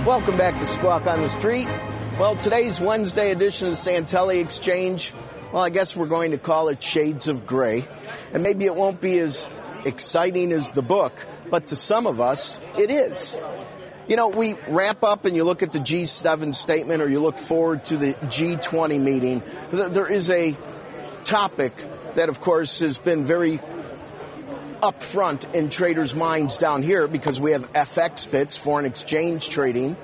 Welcome back to Squawk on the Street. Well, today's Wednesday edition of the Santelli Exchange, well, I guess we're going to call it Shades of Gray. And maybe it won't be as exciting as the book, but to some of us, it is. You know, we wrap up and you look at the G7 statement or you look forward to the G20 meeting. There is a topic that, of course, has been very up front in traders' minds down here because we have FX bits, foreign exchange trading,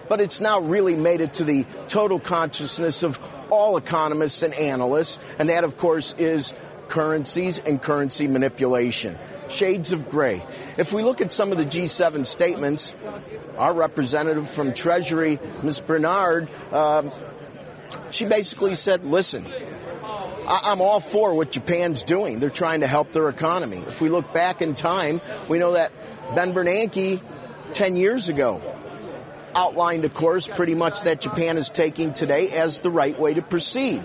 but it's now really made it to the total consciousness of all economists and analysts, and that, of course, is currencies and currency manipulation. Shades of gray. If we look at some of the G7 statements, our representative from Treasury, Ms. Bernard, she basically said, listen, I'm all for what Japan's doing. They're trying to help their economy. If we look back in time, we know that Ben Bernanke 10 years ago outlined a course pretty much that Japan is taking today as the right way to proceed.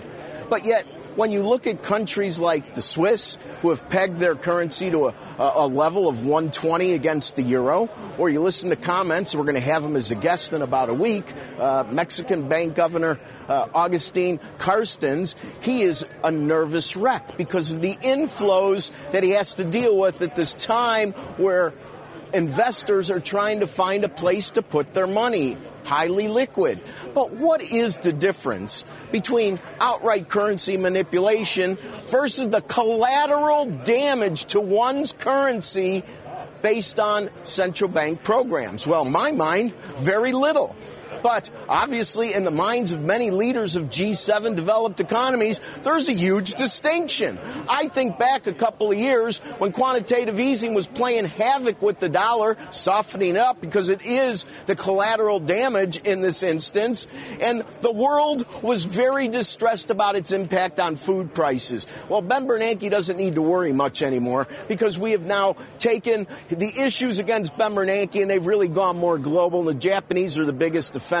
But yet, when you look at countries like the Swiss, who have pegged their currency to a level of 120 against the euro, or you listen to comments, we're going to have him as a guest in about a week, Mexican Bank Governor Agustin Carstens, he is a nervous wreck because of the inflows that he has to deal with at this time where investors are trying to find a place to put their money, highly liquid. But what is the difference between outright currency manipulation versus the collateral damage to one's currency based on central bank programs? Well, in my mind, very little. But obviously, in the minds of many leaders of G7 developed economies, there's a huge distinction. I think back a couple of years when quantitative easing was playing havoc with the dollar, softening up because it is the collateral damage in this instance. And the world was very distressed about its impact on food prices. Well, Ben Bernanke doesn't need to worry much anymore because we have now taken the issues against Ben Bernanke and they've really gone more global. And the Japanese are the biggest offenders.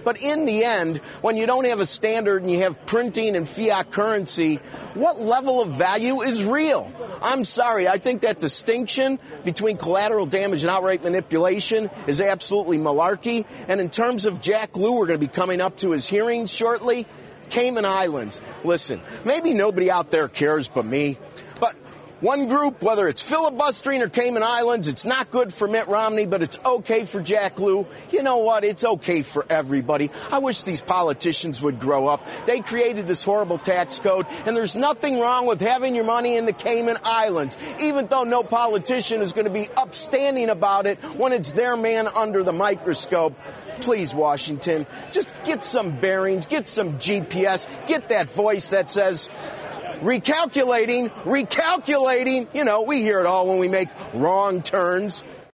But in the end, when you don't have a standard and you have printing and fiat currency, what level of value is real? I'm sorry, I think that distinction between collateral damage and outright manipulation is absolutely malarkey. And in terms of Jack Lew, we're going to be coming up to his hearing shortly. Cayman Islands. Listen, maybe nobody out there cares but me. One group, whether it's filibustering or Cayman Islands, it's not good for Mitt Romney, but it's okay for Jack Lew. You know what? It's okay for everybody. I wish these politicians would grow up. They created this horrible tax code, and there's nothing wrong with having your money in the Cayman Islands, even though no politician is going to be upstanding about it when it's their man under the microscope. Please, Washington, just get some bearings, get some GPS, get that voice that says, recalculating, you know, we hear it all when we make wrong turns.